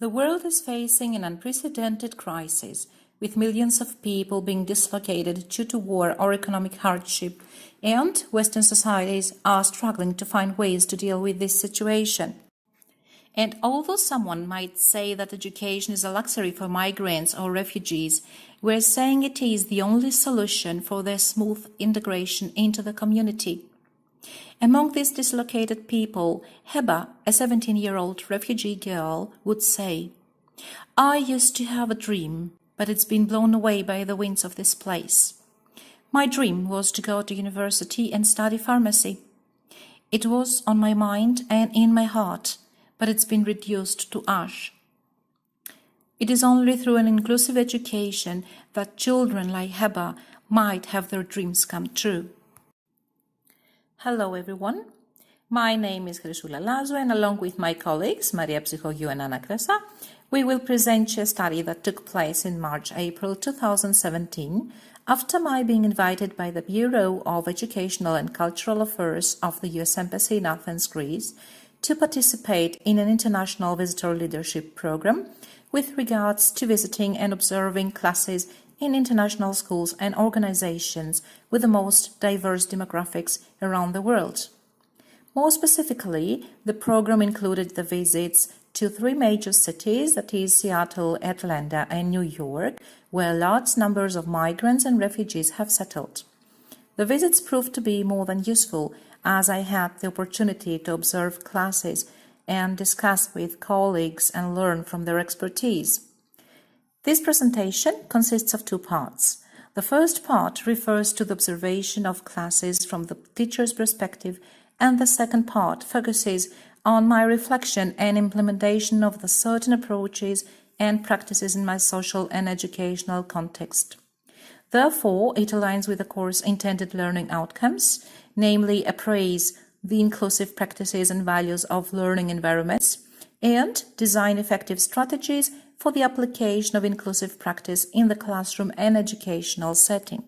The world is facing an unprecedented crisis, with millions of people being dislocated due to war or economic hardship, and Western societies are struggling to find ways to deal with this situation. And although someone might say that education is a luxury for migrants or refugees, we're saying it is the only solution for their smooth integration into the community. Among these dislocated people, Heba, a 17-year-old refugee girl, would say, "I used to have a dream, but it's been blown away by the winds of this place. My dream was to go to university and study pharmacy. It was on my mind and in my heart, but it's been reduced to ash. It is only through an inclusive education that children like Heba might have their dreams come true." Hello everyone, my name is Lazou, and along with my colleagues Psychogiou and Krassa, we will present you a study that took place in March-April 2017 after my being invited by the Bureau of Educational and Cultural Affairs of the US Embassy in Athens, Greece, to participate in an international visitor leadership program with regards to visiting and observing classes in international schools and organizations with the most diverse demographics around the world. More specifically, the program included the visits to 3 major cities, that is Seattle, Atlanta, and New York, where large numbers of migrants and refugees have settled. The visits proved to be more than useful, as I had the opportunity to observe classes and discuss with colleagues and learn from their expertise. This presentation consists of 2 parts. The first part refers to the observation of classes from the teacher's perspective, and the second part focuses on my reflection and implementation of the certain approaches and practices in my social and educational context. Therefore, it aligns with the course intended learning outcomes, namely appraise the inclusive practices and values of learning environments, and design effective strategies for the application of inclusive practice in the classroom and educational setting.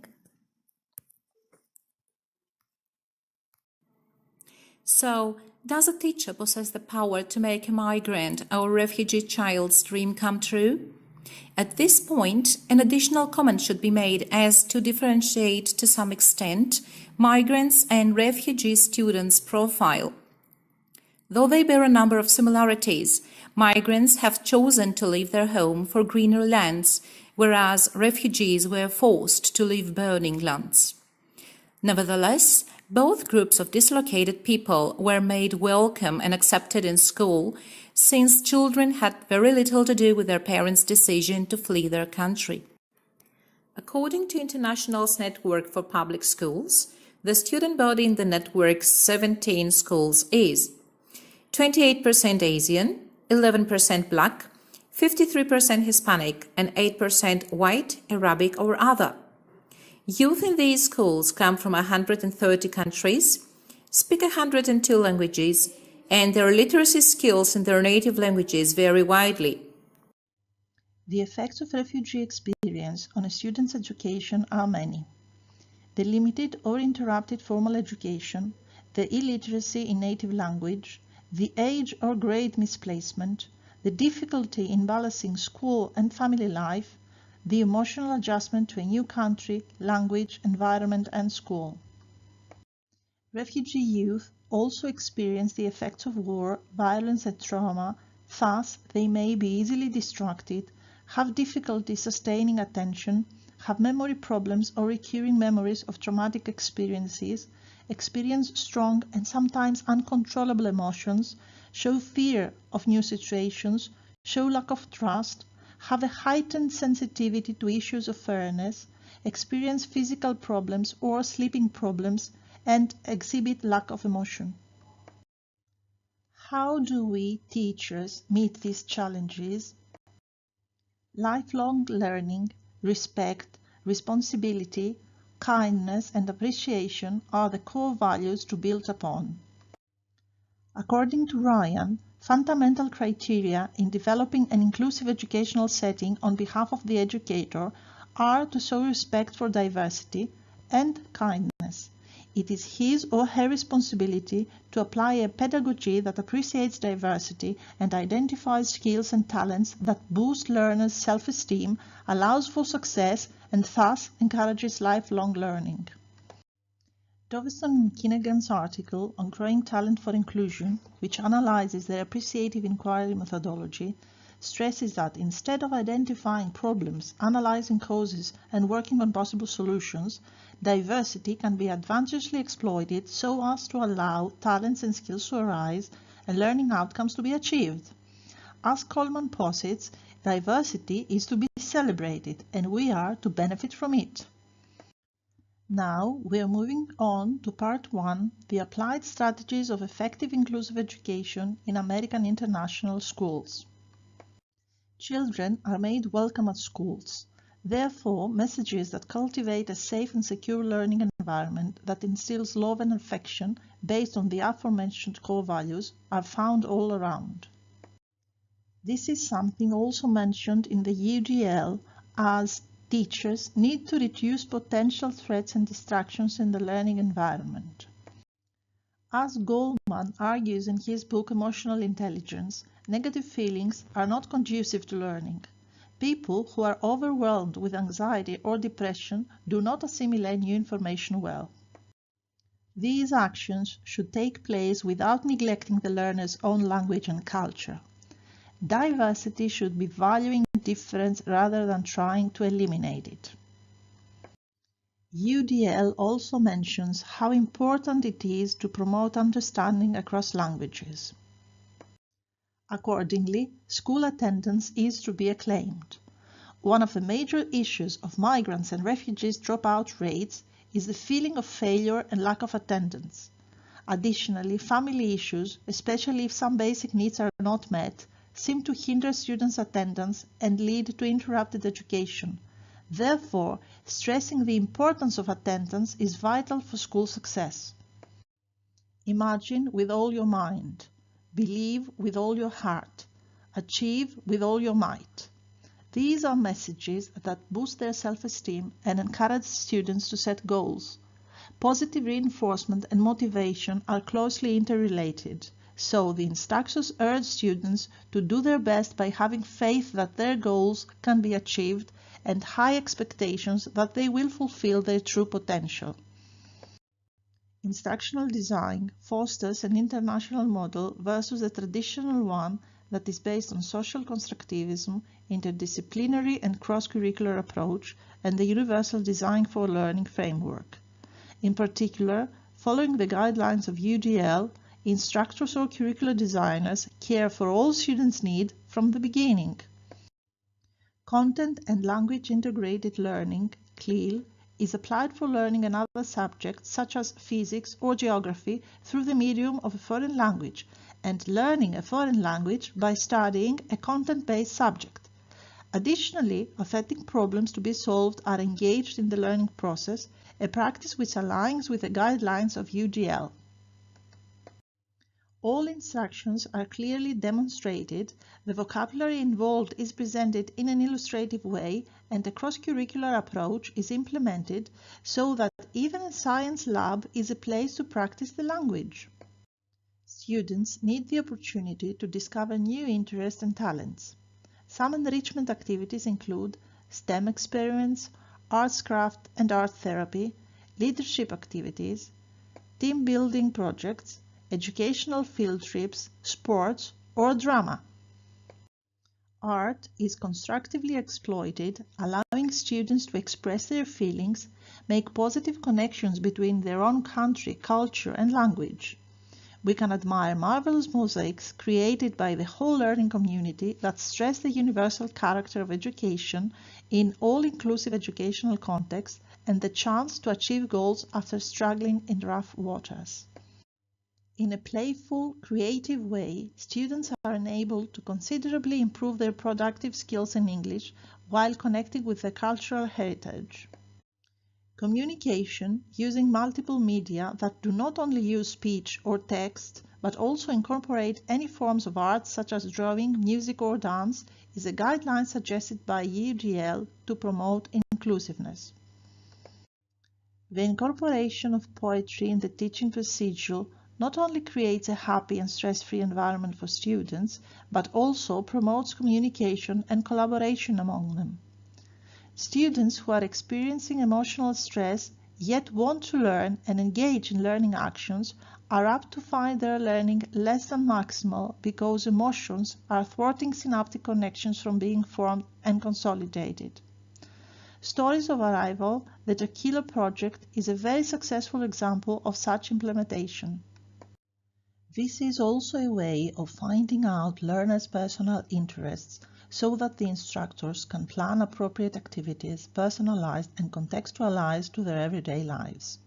So, does a teacher possess the power to make a migrant or refugee child's dream come true? At this point, an additional comment should be made as to differentiate to some extent migrants and refugee students' profile. Though they bear a number of similarities, migrants have chosen to leave their home for greener lands, whereas refugees were forced to leave burning lands. Nevertheless, both groups of dislocated people were made welcome and accepted in school, since children had very little to do with their parents' decision to flee their country. According to International's Network for Public Schools, the student body in the network's 17 schools is 28% Asian, 11% Black, 53% Hispanic, and 8% White, Arabic, or other. Youth in these schools come from 130 countries, speak 102 languages, and their literacy skills in their native languages vary widely. The effects of refugee experience on a student's education are many. The limited or interrupted formal education, the illiteracy in native language, the age or grade misplacement, the difficulty in balancing school and family life, the emotional adjustment to a new country, language, environment, and school. Refugee youth also experience the effects of war, violence, and trauma. Thus, they may be easily distracted, have difficulty sustaining attention, have memory problems or recurring memories of traumatic experiences, experience strong and sometimes uncontrollable emotions, show fear of new situations, show lack of trust, have a heightened sensitivity to issues of fairness, experience physical problems or sleeping problems, and exhibit lack of emotion. How do we, teachers, meet these challenges? Lifelong learning, respect, responsibility, kindness, and appreciation are the core values to build upon. According to Ryan, fundamental criteria in developing an inclusive educational setting on behalf of the educator are to show respect for diversity and kindness. it is his or her responsibility to apply a pedagogy that appreciates diversity and identifies skills and talents that boost learners' self-esteem, allows for success, and thus encourages lifelong learning. Doveston and Kinnegan's article on Growing Talent for Inclusion, which analyzes their appreciative inquiry methodology, stresses that instead of identifying problems, analyzing causes, and working on possible solutions, diversity can be advantageously exploited so as to allow talents and skills to arise and learning outcomes to be achieved. As Coleman posits, diversity is to be celebrated, and we are to benefit from it. Now we are moving on to Part 1, the Applied Strategies of Effective Inclusive Education in American International Schools. Children are made welcome at schools. Therefore, messages that cultivate a safe and secure learning environment that instills love and affection based on the aforementioned core values are found all around. This is something also mentioned in the UDL, as teachers need to reduce potential threats and distractions in the learning environment. As Goldman argues in his book Emotional Intelligence, negative feelings are not conducive to learning. People who are overwhelmed with anxiety or depression do not assimilate new information well. These actions should take place without neglecting the learner's own language and culture. Diversity should be valuing difference rather than trying to eliminate it. UDL also mentions how important it is to promote understanding across languages. Accordingly, school attendance is to be acclaimed. One of the major issues of migrants and refugees' dropout rates is the feeling of failure and lack of attendance. Additionally, family issues, especially if some basic needs are not met, seem to hinder students' attendance and lead to interrupted education. Therefore, stressing the importance of attendance is vital for school success. Imagine with all your mind. Believe with all your heart. Achieve with all your might. These are messages that boost their self-esteem and encourage students to set goals. Positive reinforcement and motivation are closely interrelated, so the instructors urge students to do their best by having faith that their goals can be achieved and high expectations that they will fulfill their true potential. Instructional design fosters an international model versus a traditional one that is based on social constructivism, interdisciplinary and cross-curricular approach, and the universal design for learning framework. In particular, following the guidelines of UDL, instructors or curricular designers care for all students' needs from the beginning. Content and Language Integrated Learning, CLIL, is applied for learning another subject such as physics or geography through the medium of a foreign language, and learning a foreign language by studying a content-based subject. Additionally, authentic problems to be solved are engaged in the learning process, a practice which aligns with the guidelines of UDL. All instructions are clearly demonstrated, the vocabulary involved is presented in an illustrative way, and a cross-curricular approach is implemented so that even a science lab is a place to practice the language. Students need the opportunity to discover new interests and talents. Some enrichment activities include STEM experiments, arts craft and art therapy, leadership activities, team building projects, educational field trips, sports, or drama. Art is constructively exploited, allowing students to express their feelings, make positive connections between their own country, culture, and language. We can admire marvelous mosaics created by the whole learning community that stress the universal character of education in all-inclusive educational contexts and the chance to achieve goals after struggling in rough waters. In a playful, creative way, students are enabled to considerably improve their productive skills in English while connecting with their cultural heritage. Communication using multiple media that do not only use speech or text, but also incorporate any forms of art such as drawing, music, or dance is a guideline suggested by UDL to promote inclusiveness. The incorporation of poetry in the teaching procedure not only creates a happy and stress-free environment for students, but also promotes communication and collaboration among them. Students who are experiencing emotional stress yet want to learn and engage in learning actions are apt to find their learning less than maximal because emotions are thwarting synaptic connections from being formed and consolidated. Stories of Arrival, the Tequila Project, is a very successful example of such implementation. This is also a way of finding out learners' personal interests so that the instructors can plan appropriate activities personalized and contextualized to their everyday lives.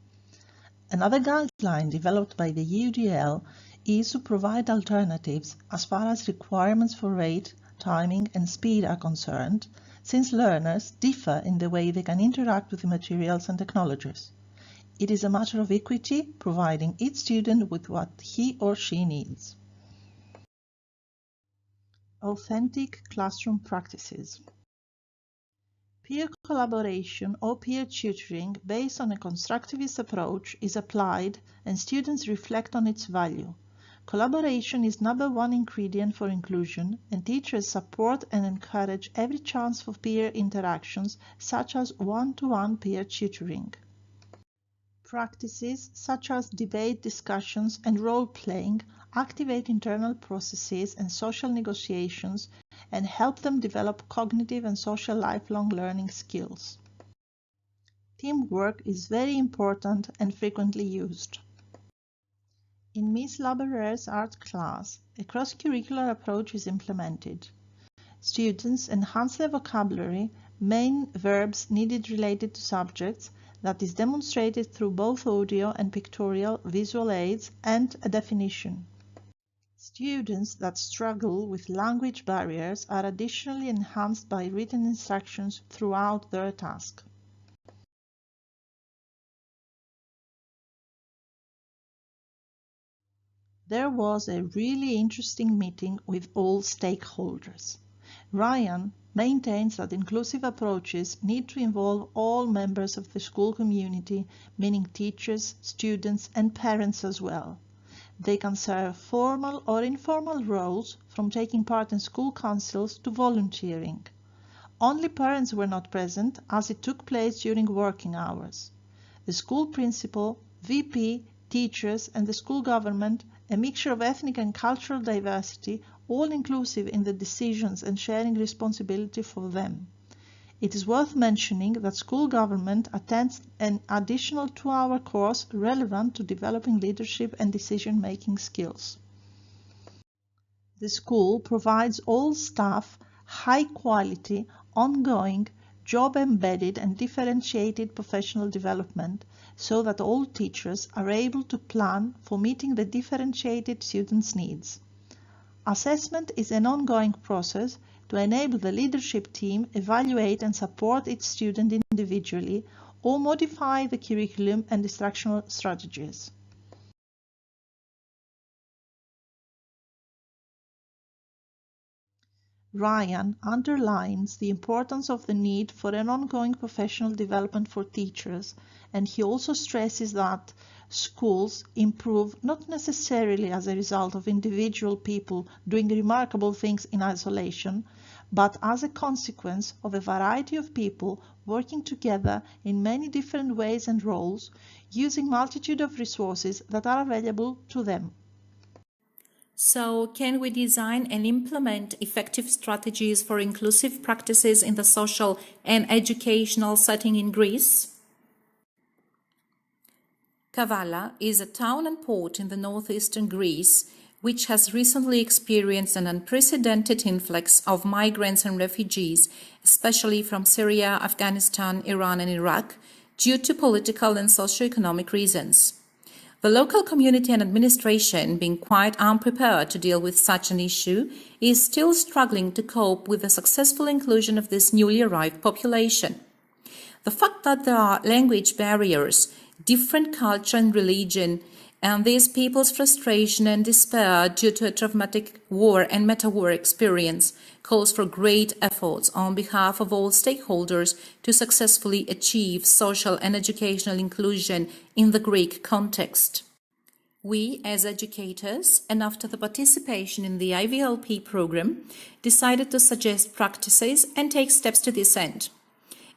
Another guideline developed by the UDL is to provide alternatives as far as requirements for rate, timing, and speed are concerned, since learners differ in the way they can interact with the materials and technologies. It is a matter of equity, providing each student with what he or she needs. Authentic classroom practices. Peer collaboration or peer tutoring based on a constructivist approach is applied and students reflect on its value. Collaboration is #1 ingredient for inclusion, and teachers support and encourage every chance for peer interactions, such as one-to-one peer tutoring. Practices such as debate discussions and role-playing activate internal processes and social negotiations and help them develop cognitive and social lifelong learning skills. Teamwork is very important and frequently used. In Miss Laberer's art class, a cross-curricular approach is implemented. Students enhance their vocabulary, main verbs needed related to subjects, that is demonstrated through both audio and pictorial visual aids and a definition. Students that struggle with language barriers are additionally enhanced by written instructions throughout their task. There was a really interesting meeting with all stakeholders. Ryan maintains that inclusive approaches need to involve all members of the school community, meaning teachers, students, and parents as well. They can serve formal or informal roles, from taking part in school councils to volunteering. Only parents were not present, as it took place during working hours. The school principal, VP, teachers, and the school government, a mixture of ethnic and cultural diversity, all inclusive in the decisions and sharing responsibility for them. It is worth mentioning that school government attends an additional 2-hour course relevant to developing leadership and decision-making skills. The school provides all staff high-quality, ongoing, job-embedded and differentiated professional development so that all teachers are able to plan for meeting the differentiated students' needs. Assessment is an ongoing process to enable the leadership team evaluate and support each student individually or modify the curriculum and instructional strategies. Ryan underlines the importance of the need for an ongoing professional development for teachers, and he also stresses that schools improve not necessarily as a result of individual people doing remarkable things in isolation, but as a consequence of a variety of people working together in many different ways and roles, using multitude of resources that are available to them. So, can we design and implement effective strategies for inclusive practices in the social and educational setting in Greece? Kavala is a town and port in the northeastern Greece, which has recently experienced an unprecedented influx of migrants and refugees, especially from Syria, Afghanistan, Iran, and Iraq, due to political and socio-economic reasons. The local community and administration, being quite unprepared to deal with such an issue, is still struggling to cope with the successful inclusion of this newly arrived population. The fact that there are language barriers, different culture and religion, and these people's frustration and despair due to a traumatic war and meta-war experience calls for great efforts on behalf of all stakeholders to successfully achieve social and educational inclusion in the Greek context. We, as educators, and after the participation in the IVLP program, decided to suggest practices and take steps to this end.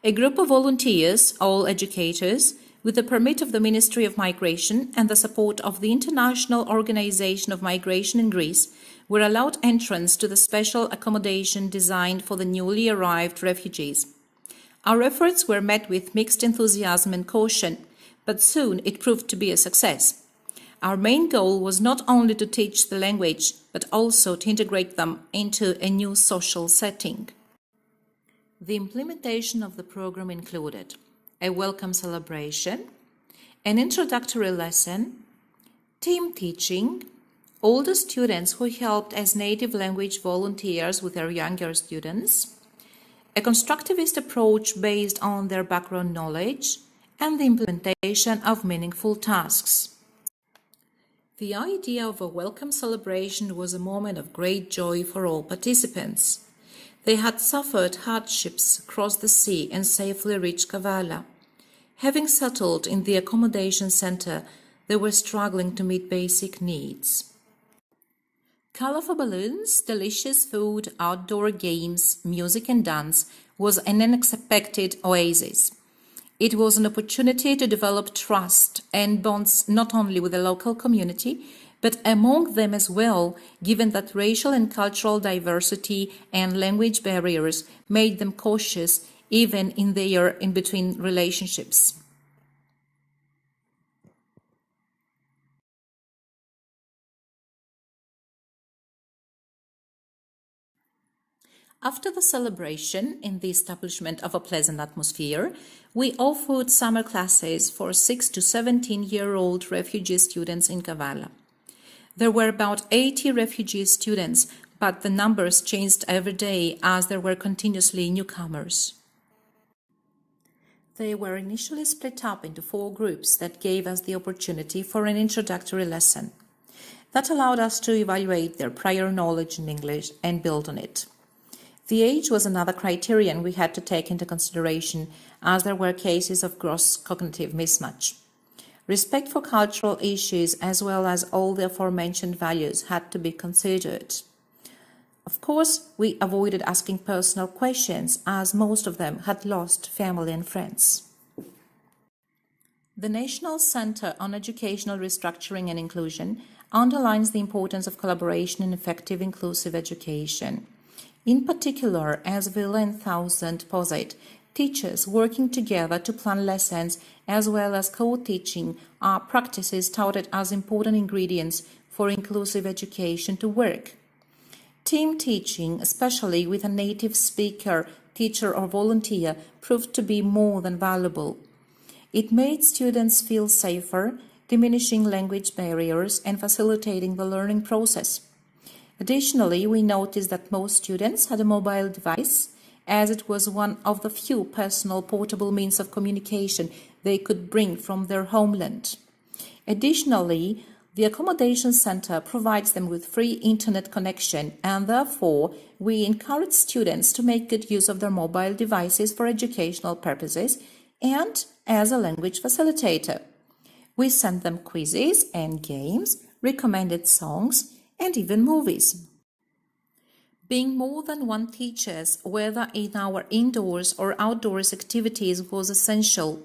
A group of volunteers, all educators, with the permit of the Ministry of Migration and the support of the International Organization of Migration in Greece, were allowed entrance to the special accommodation designed for the newly arrived refugees. Our efforts were met with mixed enthusiasm and caution, but soon it proved to be a success. Our main goal was not only to teach the language, but also to integrate them into a new social setting. The implementation of the program included a welcome celebration, an introductory lesson, team teaching, older students who helped as native language volunteers with their younger students, a constructivist approach based on their background knowledge, and the implementation of meaningful tasks. The idea of a welcome celebration was a moment of great joy for all participants. They had suffered hardships across the sea and safely reached Kavala. Having settled in the accommodation center, they were struggling to meet basic needs. Colorful balloons, delicious food, outdoor games, music and dance was an unexpected oasis. It was an opportunity to develop trust and bonds not only with the local community, but among them as well, given that racial and cultural diversity and language barriers made them cautious even in their in-between relationships. After the celebration, in the establishment of a pleasant atmosphere, we offered summer classes for 6 to 17-year-old refugee students in Kavala. There were about 80 refugee students, but the numbers changed every day as there were continuously newcomers. They were initially split up into 4 groups that gave us the opportunity for an introductory lesson. That allowed us to evaluate their prior knowledge in English and build on it. The age was another criterion we had to take into consideration, as there were cases of gross cognitive mismatch. Respect for cultural issues as well as all the aforementioned values had to be considered. Of course, we avoided asking personal questions, as most of them had lost family and friends. The National Center on Educational Restructuring and Inclusion underlines the importance of collaboration in effective inclusive education. In particular, as Villa and Thousand posit, teachers working together to plan lessons as well as co-teaching are practices touted as important ingredients for inclusive education to work. Team teaching, especially with a native speaker, teacher or volunteer, proved to be more than valuable. It made students feel safer, diminishing language barriers and facilitating the learning process. Additionally, we noticed that most students had a mobile device, as it was one of the few personal portable means of communication they could bring from their homeland. Additionally, the accommodation center provides them with free internet connection, and therefore we encourage students to make good use of their mobile devices for educational purposes and as a language facilitator. We sent them quizzes and games, recommended songs, and even movies. Being more than one teachers, whether in our indoors or outdoors activities, was essential.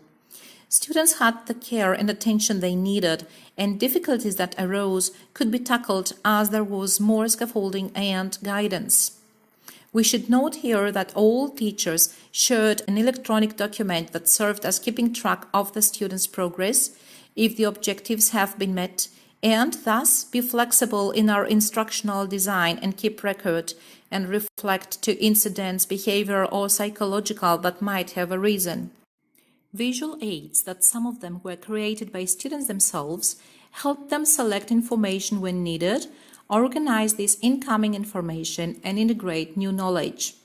Students had the care and attention they needed, and difficulties that arose could be tackled as there was more scaffolding and guidance. We should note here that all teachers shared an electronic document that served as keeping track of the students' progress, if the objectives have been met, and thus be flexible in our instructional design and keep record and reflect to incidents, behavior or psychological that might have arisen. Visual aids, that some of them were created by students themselves, helped them select information when needed, organize this incoming information and integrate new knowledge.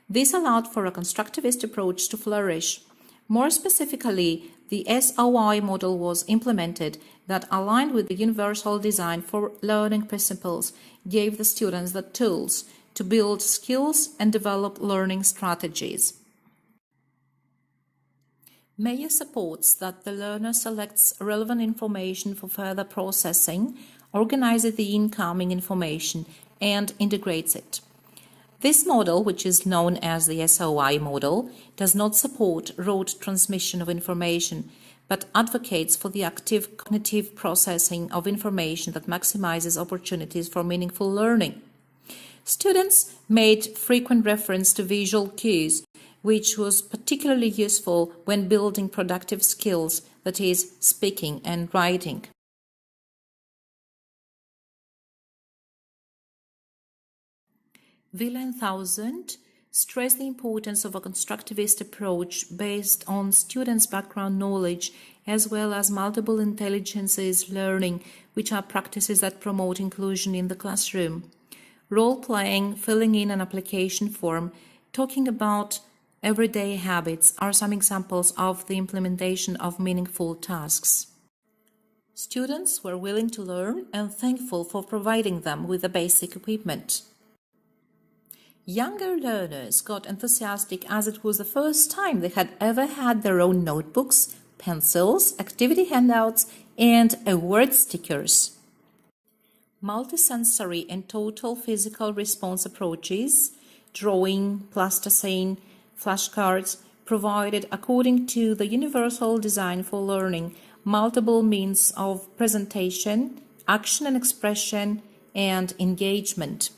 This allowed for a constructivist approach to flourish. More specifically, the SOI model was implemented that aligned with the universal design for learning principles, gave the students the tools to build skills and develop learning strategies. Meyer supports that the learner selects relevant information for further processing, organizes the incoming information, and integrates it. This model, which is known as the SOI model, does not support rote transmission of information, but advocates for the active cognitive processing of information that maximizes opportunities for meaningful learning. Students made frequent reference to visual cues, which was particularly useful when building productive skills, that is, speaking and writing. Villa and Thousand stress the importance of a constructivist approach based on students' background knowledge as well as multiple intelligences learning, which are practices that promote inclusion in the classroom. Role-playing, filling in an application form, talking about everyday habits are some examples of the implementation of meaningful tasks. Students were willing to learn and thankful for providing them with the basic equipment. Younger learners got enthusiastic as it was the first time they had ever had their own notebooks, pencils, activity handouts, and award stickers. Multisensory and total physical response approaches, drawing, plasticine, flashcards, provided, according to the universal design for learning, multiple means of presentation, action and expression, and engagement.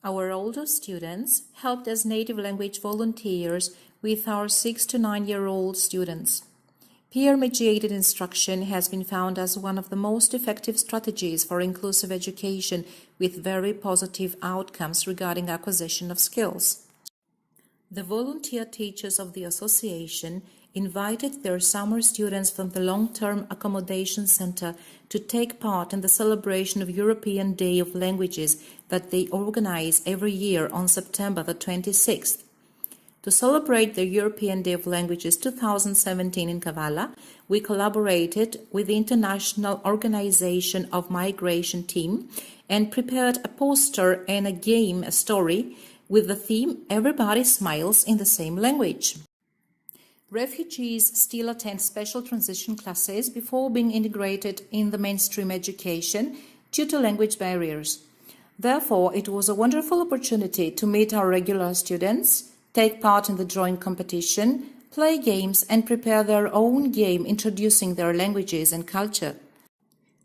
Our older students helped as native language volunteers with our 6 to 9-year-old students. Peer-mediated instruction has been found as one of the most effective strategies for inclusive education with very positive outcomes regarding acquisition of skills. The volunteer teachers of the association invited their summer students from the Long-Term Accommodation Center to take part in the celebration of European Day of Languages that they organize every year on September the 26th. To celebrate the European Day of Languages 2017 in Kavala, we collaborated with the International Organization of Migration team and prepared a poster and a story, with the theme Everybody Smiles in the Same Language. Refugees still attend special transition classes before being integrated in the mainstream education due to language barriers. Therefore, it was a wonderful opportunity to meet our regular students, take part in the drawing competition, play games, and prepare their own game introducing their languages and culture.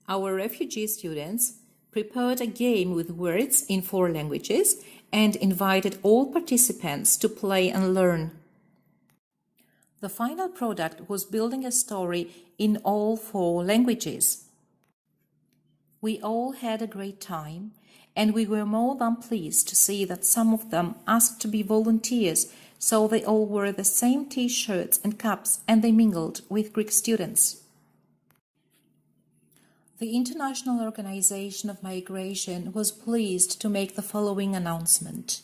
Our refugee students prepared a game with words in 4 languages and invited all participants to play and learn. The final product was building a story in all 4 languages. We all had a great time, and we were more than pleased to see that some of them asked to be volunteers, so they all wore the same T-shirts and caps and they mingled with Greek students. The International Organization of Migration was pleased to make the following announcement.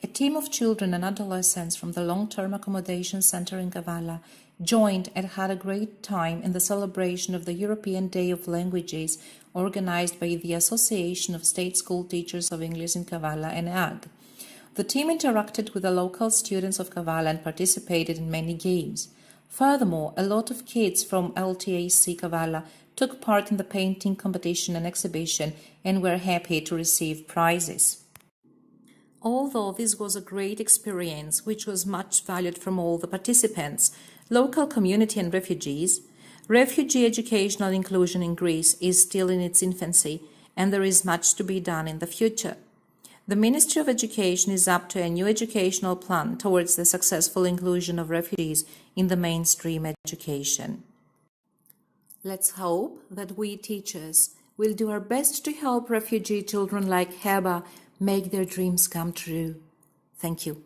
A team of children and adolescents from the Long-Term Accommodation Center in Kavala joined and had a great time in the celebration of the European Day of Languages organized by the Association of State School Teachers of English in Kavala and AG. The team interacted with the local students of Kavala and participated in many games. Furthermore, a lot of kids from LTAC Kavala took part in the painting competition and exhibition and were happy to receive prizes. Although this was a great experience, which was much valued from all the participants, local community and refugees, refugee educational inclusion in Greece is still in its infancy, and there is much to be done in the future. The Ministry of Education is up to a new educational plan towards the successful inclusion of refugees in the mainstream education. Let's hope that we teachers will do our best to help refugee children like Heba make their dreams come true. Thank you.